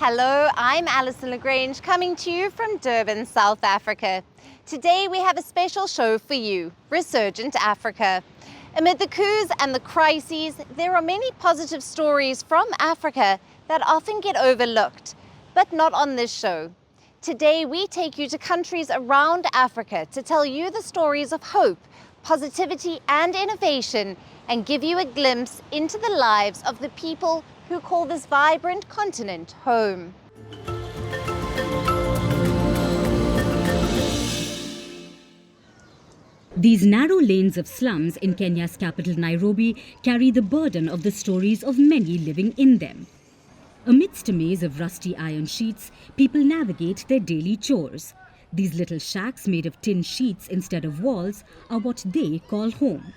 Hello, I'm Alyson Grange coming to you from Durban, South Africa. Today we have a special show for you, Resurgent Africa. Amid the coups and the crises, there are many positive stories from Africa that often get overlooked, but not on this show. Today we take you to countries around Africa to tell you the stories of hope, positivity and innovation, and give you a glimpse into the lives of the people who call this vibrant continent home. These narrow lanes of slums in Kenya's capital Nairobi carry the burden of the stories of many living in them. Amidst a maze of rusty iron sheets, people navigate their daily chores. These little shacks made of tin sheets instead of walls are what they call home.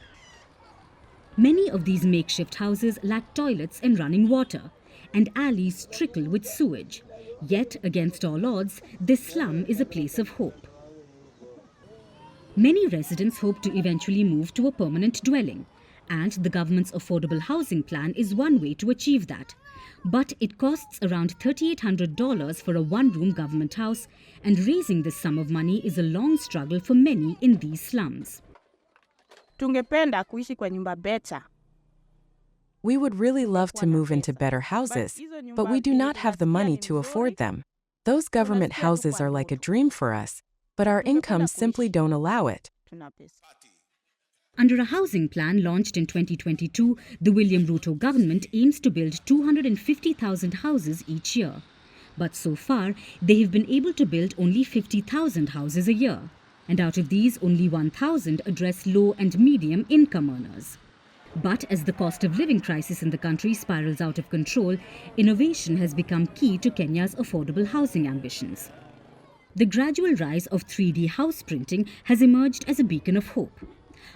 Many of these makeshift houses lack toilets and running water, and alleys trickle with sewage. Yet, against all odds, this slum is a place of hope. Many residents hope to eventually move to a permanent dwelling, and the government's affordable housing plan is one way to achieve that. But it costs around $3,800 for a one-room government house, and raising this sum of money is a long struggle for many in these slums. Tungependa kuishi kwa nyumba better. We would really love to move into better houses, but we do not have the money to afford them. Those government houses are like a dream for us, but our incomes simply don't allow it. Under a housing plan launched in 2022, the William Ruto government aims to build 250,000 houses each year. But so far, they have been able to build only 50,000 houses a year. And out of these, only 1,000 address low and medium income earners. But as the cost of living crisis in the country spirals out of control, innovation has become key to Kenya's affordable housing ambitions. The gradual rise of 3D house printing has emerged as a beacon of hope.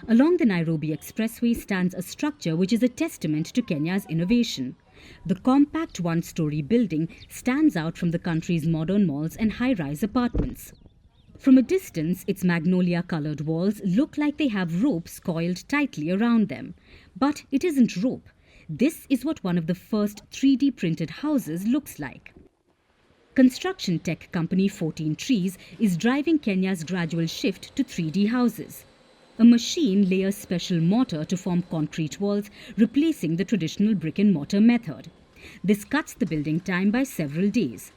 Along the Nairobi Expressway stands a structure which is a testament to Kenya's innovation. The compact one-story building stands out from the country's modern malls and high-rise apartments. From a distance, its magnolia-coloured walls look like they have ropes coiled tightly around them. But it isn't rope. This is what one of the first 3D printed houses looks like. Construction tech company 14 Trees is driving Kenya's gradual shift to 3D houses. A machine layers special mortar to form concrete walls, replacing the traditional brick-and-mortar method. This cuts the building time by several days.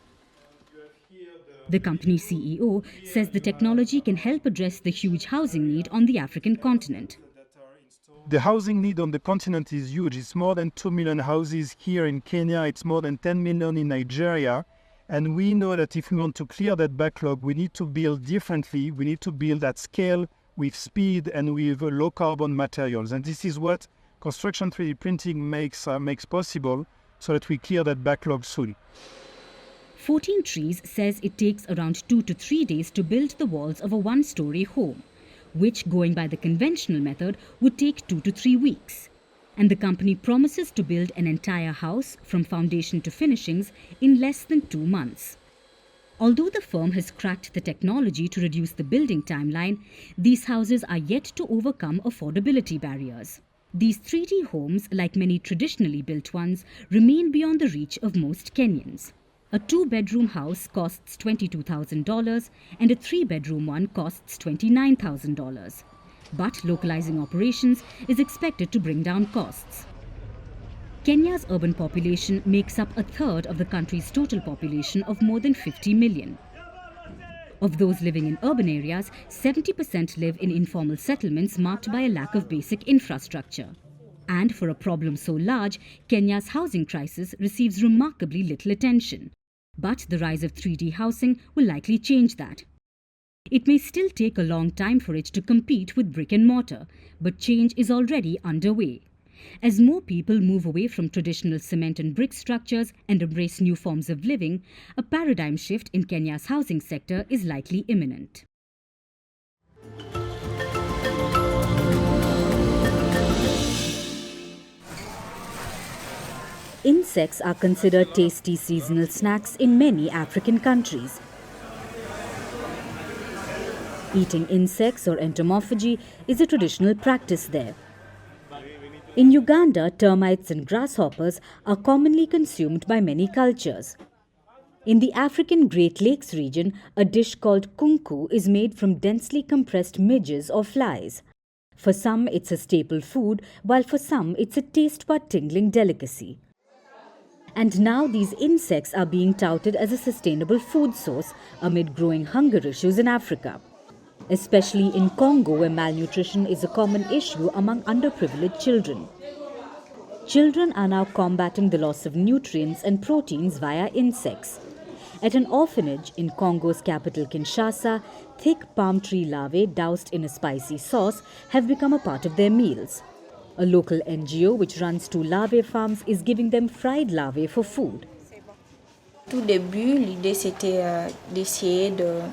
The company CEO says the technology can help address the huge housing need on the African continent. The housing need on the continent is huge. It's more than 2 million houses here in Kenya. It's more than 10 million in Nigeria. And we know that if we want to clear that backlog, we need to build differently. We need to build at scale, with speed, and with low carbon materials. And this is what construction 3D printing makes possible, so that we clear that backlog soon. 14 Trees says it takes around 2 to 3 days to build the walls of a one-story home, which, going by the conventional method, would take 2 to 3 weeks. And the company promises to build an entire house from foundation to finishings in less than 2 months. Although the firm has cracked the technology to reduce the building timeline, these houses are yet to overcome affordability barriers. These 3D homes, like many traditionally built ones, remain beyond the reach of most Kenyans. A 2-bedroom house costs $22,000 and a 3-bedroom one costs $29,000. But localizing operations is expected to bring down costs. Kenya's urban population makes up a third of the country's total population of more than 50 million. Of those living in urban areas, 70% live in informal settlements marked by a lack of basic infrastructure. And for a problem so large, Kenya's housing crisis receives remarkably little attention. But the rise of 3D housing will likely change that. It may still take a long time for it to compete with brick and mortar, but change is already underway. As more people move away from traditional cement and brick structures and embrace new forms of living, a paradigm shift in Kenya's housing sector is likely imminent. Insects are considered tasty seasonal snacks in many African countries. Eating insects or entomophagy is a traditional practice there. In Uganda, termites and grasshoppers are commonly consumed by many cultures. In the African Great Lakes region, a dish called Coup is made from densely compressed midges or flies. For some, it's a staple food, while for some, it's a taste bud tingling delicacy. And now these insects are being touted as a sustainable food source amid growing hunger issues in Africa, especially in Congo, where malnutrition is a common issue among underprivileged children. Children are now combating the loss of nutrients and proteins via insects. At an orphanage in Congo's capital Kinshasa, thick palm tree larvae doused in a spicy sauce have become a part of their meals. A local NGO which runs 2 larvae farms is giving them fried larvae for food. Tout début, l'idée c'était d'essayer de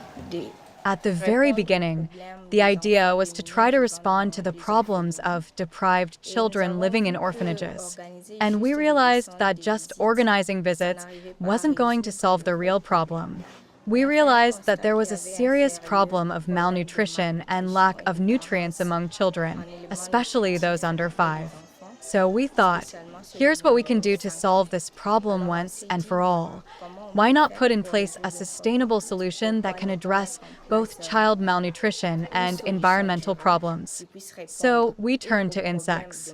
At the very beginning, the idea was to try to respond to the problems of deprived children living in orphanages. And we realized that just organizing visits wasn't going to solve the real problem. We realized that there was a serious problem of malnutrition and lack of nutrients among children, especially those under 5. So we thought, here's what we can do to solve this problem once and for all. Why not put in place a sustainable solution that can address both child malnutrition and environmental problems? So we turned to insects.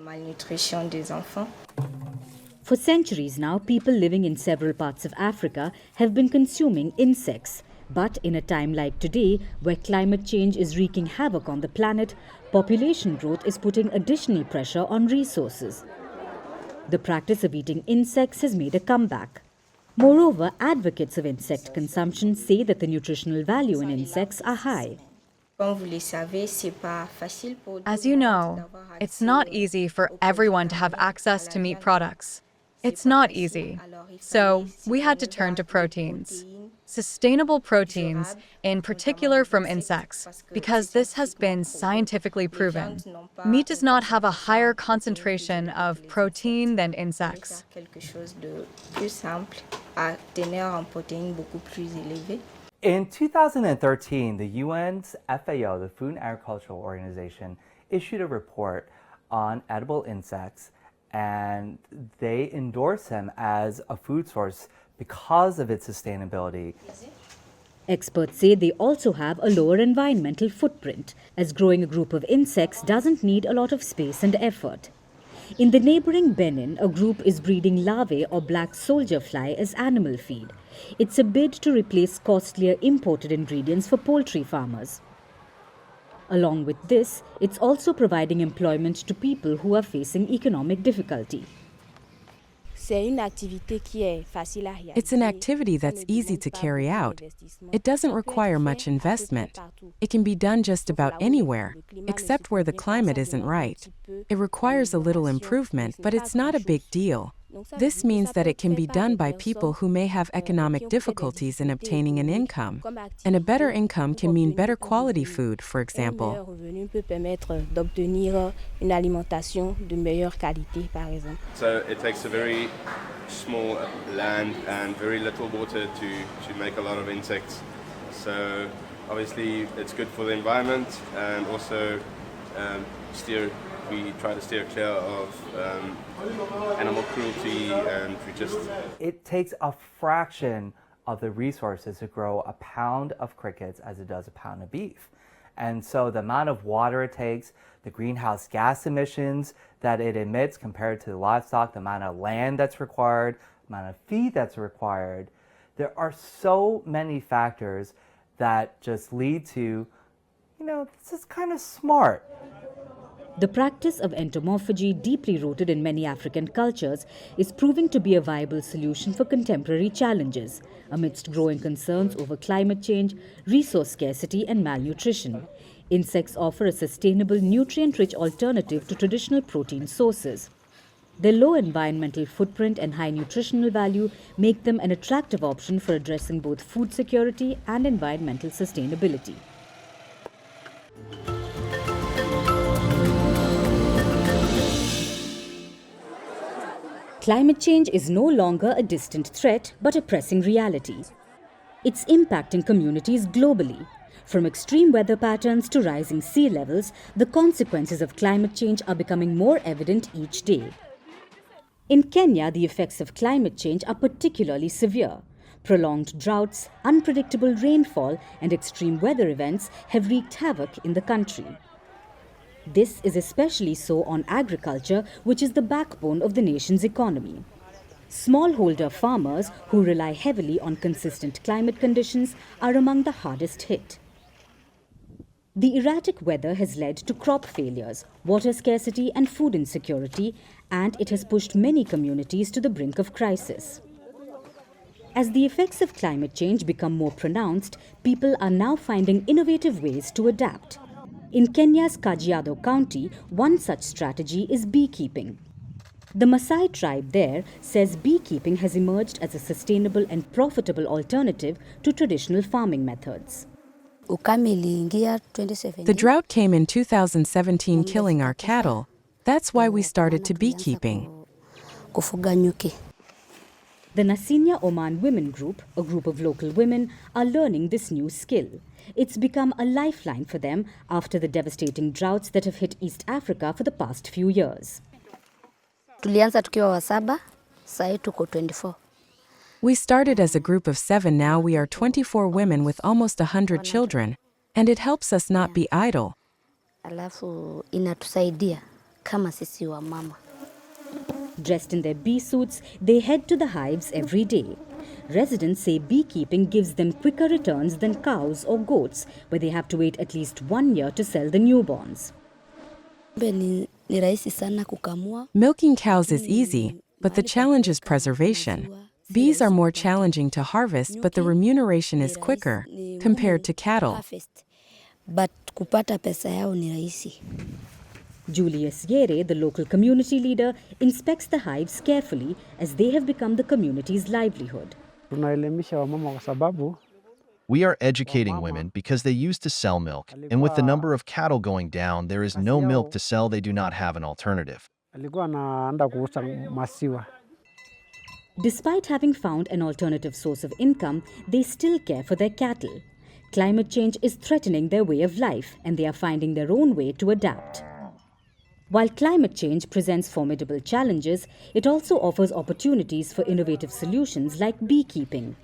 For centuries now, people living in several parts of Africa have been consuming insects. But in a time like today, where climate change is wreaking havoc on the planet, population growth is putting additional pressure on resources. The practice of eating insects has made a comeback. Moreover, advocates of insect consumption say that the nutritional value in insects are high. As you know, it's not easy for everyone to have access to meat products. It's not easy. So we had to turn to proteins. Sustainable proteins, in particular from insects, because this has been scientifically proven. Meat does not have a higher concentration of protein than insects. In 2013, the UN's FAO, the Food and Agricultural Organization, issued a report on edible insects, and they endorse them as a food source because of its sustainability. Experts say they also have a lower environmental footprint, as growing a group of insects doesn't need a lot of space and effort. In the neighboring Benin, a group is breeding larvae or black soldier fly as animal feed. It's a bid to replace costlier imported ingredients for poultry farmers. Along with this, it's also providing employment to people who are facing economic difficulty. It's an activity that's easy to carry out. It doesn't require much investment. It can be done just about anywhere, except where the climate isn't right. It requires a little improvement, but it's not a big deal. This means that it can be done by people who may have economic difficulties in obtaining an income. And a better income can mean better quality food, for example. So it takes a very small land and very little water to make a lot of insects. So obviously it's good for the environment, and also we try to steer clear of animal cruelty, and It takes a fraction of the resources to grow a pound of crickets as it does a pound of beef. And so the amount of water it takes, the greenhouse gas emissions that it emits compared to the livestock, the amount of land that's required, the amount of feed that's required, there are so many factors that just lead to, this is kind of smart. The practice of entomophagy, deeply rooted in many African cultures, is proving to be a viable solution for contemporary challenges, amidst growing concerns over climate change, resource scarcity, and malnutrition. Insects offer a sustainable, nutrient-rich alternative to traditional protein sources. Their low environmental footprint and high nutritional value make them an attractive option for addressing both food security and environmental sustainability. Climate change is no longer a distant threat, but a pressing reality. It's impacting communities globally. From extreme weather patterns to rising sea levels, the consequences of climate change are becoming more evident each day. In Kenya, the effects of climate change are particularly severe. Prolonged droughts, unpredictable rainfall, and extreme weather events have wreaked havoc in the country. This is especially so on agriculture, which is the backbone of the nation's economy. Smallholder farmers, who rely heavily on consistent climate conditions, are among the hardest hit. The erratic weather has led to crop failures, water scarcity, and food insecurity, and it has pushed many communities to the brink of crisis. As the effects of climate change become more pronounced, people are now finding innovative ways to adapt. In Kenya's Kajiado County, one such strategy is beekeeping. The Maasai tribe there says beekeeping has emerged as a sustainable and profitable alternative to traditional farming methods. The drought came in 2017, killing our cattle. That's why we started to beekeeping. The Nasinya Oman Women Group, a group of local women, are learning this new skill. It's become a lifeline for them after the devastating droughts that have hit East Africa for the past few years. We started as a group of 7, now we are 24 women with almost 100 children, and it helps us not be idle. Dressed in their bee suits, they head to the hives every day. Residents say beekeeping gives them quicker returns than cows or goats, where they have to wait at least 1 year to sell the newborns. Milking cows is easy, but the challenge is preservation. Bees are more challenging to harvest, but the remuneration is quicker compared to cattle. Julius Yere, the local community leader, inspects the hives carefully as they have become the community's livelihood. We are educating women because they used to sell milk, and with the number of cattle going down, there is no milk to sell. They do not have an alternative. Despite having found an alternative source of income, they still care for their cattle. Climate change is threatening their way of life, and they are finding their own way to adapt. While climate change presents formidable challenges, it also offers opportunities for innovative solutions like beekeeping.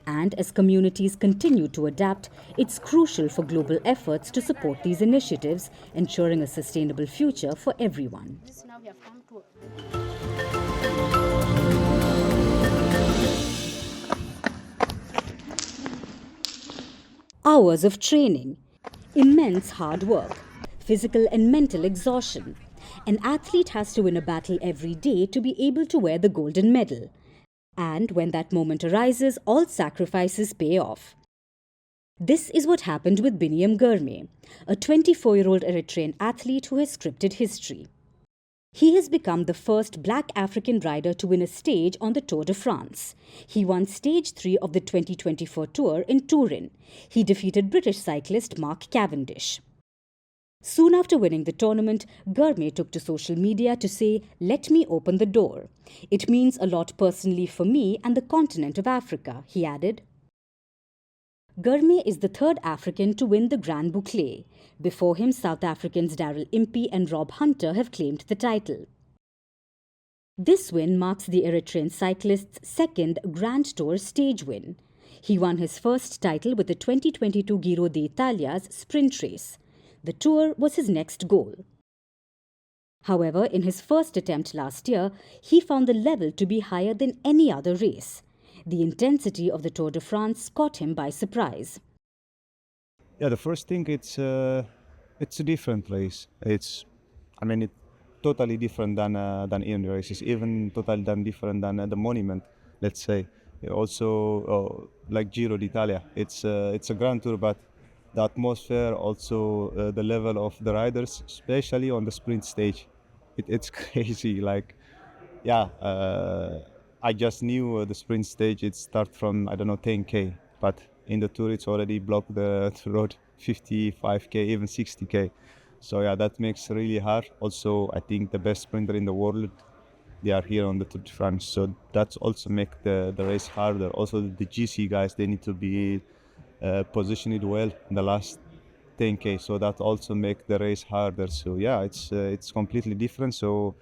And as communities continue to adapt, it's crucial for global efforts to support these initiatives, ensuring a sustainable future for everyone. Hours of training, immense hard work, physical and mental exhaustion. An athlete has to win a battle every day to be able to wear the golden medal. And when that moment arises, all sacrifices pay off. This is what happened with Biniam Gurme, a 24-year-old Eritrean athlete who has scripted history. He has become the first black African rider to win a stage on the Tour de France. He won stage 3 of the 2024 tour in Turin. He defeated British cyclist Mark Cavendish. Soon after winning the tournament, Gurme took to social media to say, "Let me open the door. It means a lot personally for me and the continent of Africa," he added. Gurme is the third African to win the Grand Boucle. Before him, South Africans Daryl Impey and Rob Hunter have claimed the title. This win marks the Eritrean cyclist's second Grand Tour stage win. He won his first title with the 2022 Giro d'Italia's sprint race. The Tour was his next goal. However, in his first attempt last year, he found the level to be higher than any other race. The intensity of the Tour de France caught him by surprise. Yeah, the first thing, it's a different race. It's totally different than in races, even totally different than the Monument, let's say. Also, like Giro d'Italia, it's a Grand Tour, but the atmosphere, also the level of the riders, especially on the sprint stage, it's crazy. I just knew the sprint stage, it starts from, 10K, but in the Tour it's already blocked the road 55K, even 60K. So yeah, that makes really hard. Also, I think the best sprinter in the world, they are here on the Tour de France, so that's also make the race harder. Also, the GC guys, they need to be positioned well in the last 10K, so that also make the race harder. So yeah, it's completely different. So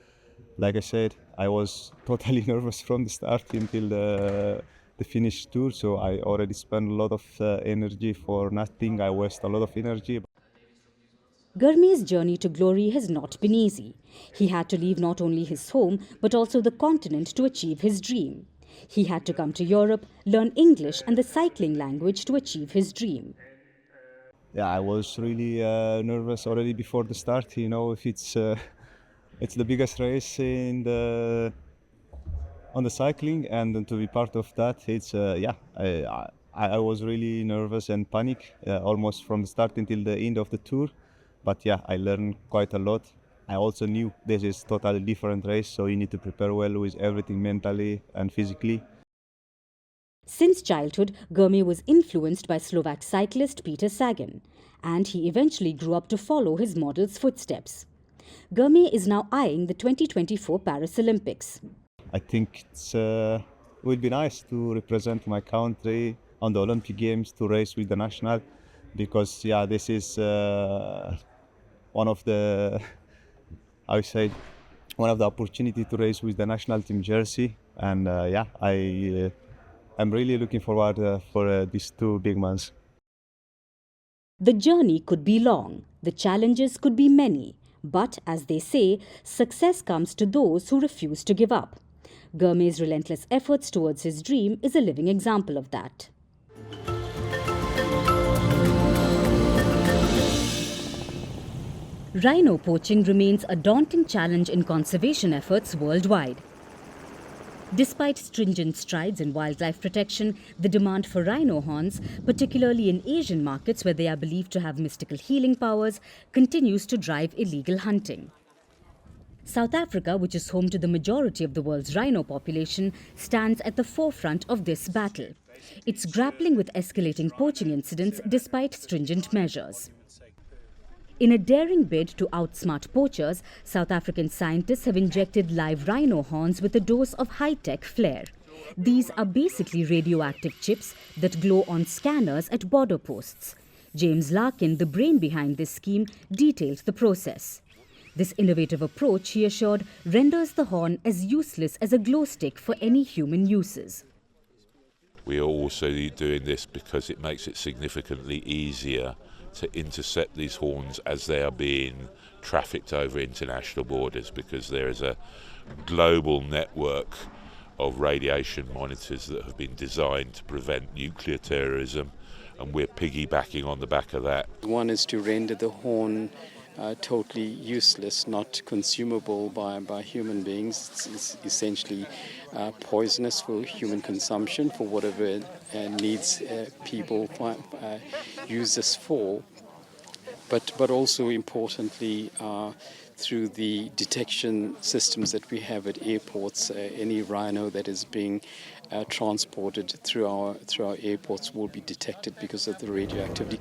like I said, I was totally nervous from the start until the Finnish tour, so I already spent a lot of energy for nothing. I waste a lot of energy. Gurmeet's journey to glory has not been easy. He had to leave not only his home but also the continent to achieve his dream. He had to come to Europe, learn English and the cycling language to achieve his dream. Yeah, I was really nervous already before the start. You know, if it's the biggest race on the cycling, and then to be part of that, it's I was really nervous and panic almost from the start until the end of the tour. But yeah, I learned quite a lot. I also knew this is totally different race, so you need to prepare well with everything mentally and physically. Since childhood, Gurmeet was influenced by Slovak cyclist Peter Sagan, and he eventually grew up to follow his model's footsteps. Gurmeet is now eyeing the 2024 Paris Olympics. I think it would be nice to represent my country on the Olympic Games, to race with the national, because yeah, this is one of the, I would say, one of the opportunity to race with the national team jersey, and I'm really looking forward for these 2 big months. The journey could be long, the challenges could be many, but as they say, success comes to those who refuse to give up. Gurmeet's relentless efforts towards his dream is a living example of that. Rhino poaching remains a daunting challenge in conservation efforts worldwide. Despite stringent strides in wildlife protection, the demand for rhino horns, particularly in Asian markets where they are believed to have mystical healing powers, continues to drive illegal hunting. South Africa, which is home to the majority of the world's rhino population, stands at the forefront of this battle. It's grappling with escalating poaching incidents despite stringent measures. In a daring bid to outsmart poachers, South African scientists have injected live rhino horns with a dose of high-tech flair. These are basically radioactive chips that glow on scanners at border posts. James Larkin, the brain behind this scheme, details the process. This innovative approach, he assured, renders the horn as useless as a glow stick for any human uses. We are also doing this because it makes it significantly easier to intercept these horns as they are being trafficked over international borders, because there is a global network of radiation monitors that have been designed to prevent nuclear terrorism, and we're piggybacking on the back of that. One is to render the horn totally useless, not consumable by human beings. It's essentially poisonous for human consumption, for whatever needs people use this for. But also importantly, through the detection systems that we have at airports, any rhino that is being transported through our airports will be detected because of the radioactivity.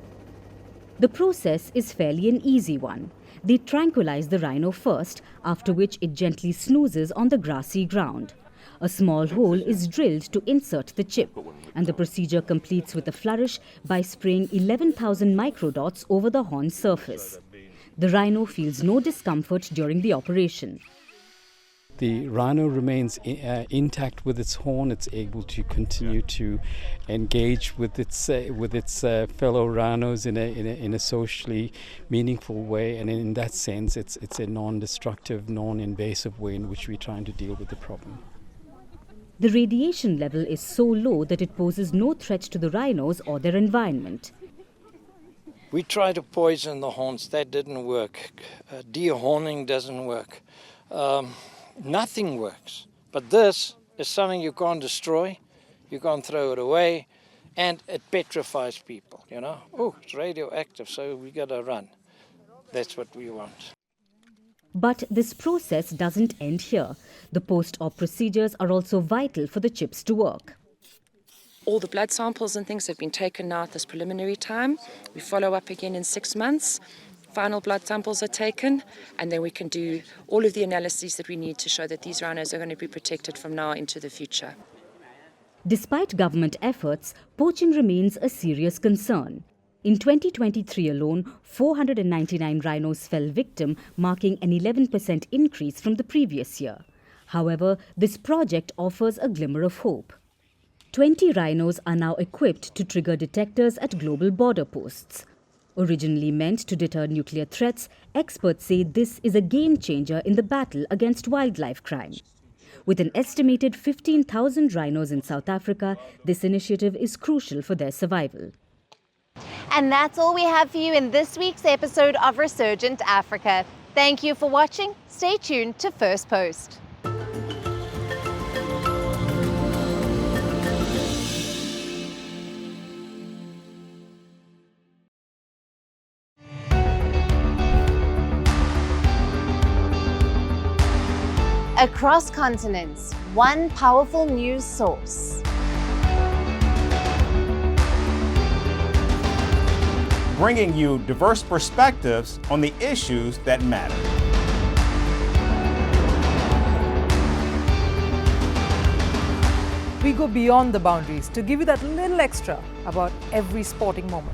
The process is fairly an easy one. They tranquilize the rhino first, after which it gently snoozes on the grassy ground. A small hole is drilled to insert the chip, and the procedure completes with a flourish by spraying 11,000 microdots over the horn surface. The rhino feels no discomfort during the operation. The rhino remains intact with its horn. It's able to continue to engage with its fellow rhinos in a socially meaningful way, and in that sense, it's a non-destructive, non-invasive way in which we're trying to deal with the problem. The radiation level is so low that it poses no threat to the rhinos or their environment. We tried to poison the horns. That didn't work. Dehorning doesn't work. Nothing works. But this is something you can't destroy. You can't throw it away. And it petrifies people, you know. Oh, it's radioactive, so we got to run. That's what we want. But this process doesn't end here. The post-op procedures are also vital for the chips to work. All the blood samples and things have been taken now at this preliminary time. We follow up again in 6 months. Final blood samples are taken, and then we can do all of the analyses that we need to show that these rhinos are going to be protected from now into the future. Despite government efforts, poaching remains a serious concern. In 2023 alone, 499 rhinos fell victim, marking an 11% increase from the previous year. However, this project offers a glimmer of hope. 20 rhinos are now equipped to trigger detectors at global border posts. Originally meant to deter nuclear threats, experts say this is a game changer in the battle against wildlife crime. With an estimated 15,000 rhinos in South Africa, this initiative is crucial for their survival. And that's all we have for you in this week's episode of Resurgent Africa. Thank you for watching. Stay tuned to Firstpost. Across continents, one powerful news source. Bringing you diverse perspectives on the issues that matter. We go beyond the boundaries to give you that little extra about every sporting moment.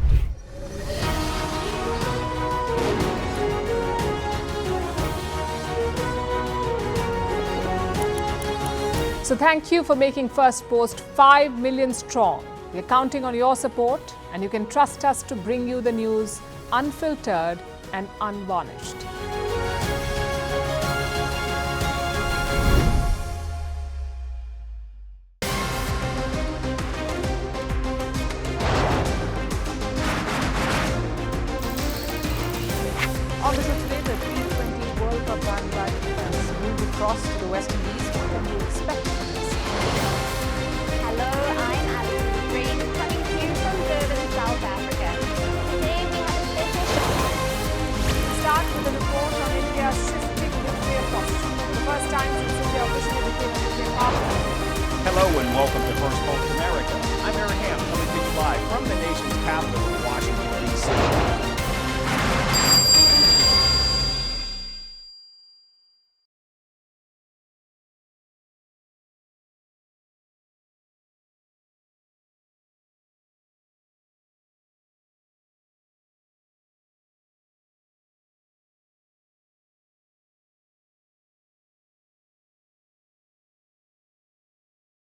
So thank you for making Firstpost 5 million strong. We're counting on your support, and you can trust us to bring you the news unfiltered and unvarnished. On the show today, the T20 World Cup bandwagon has moved across to the West Indies. What can you expect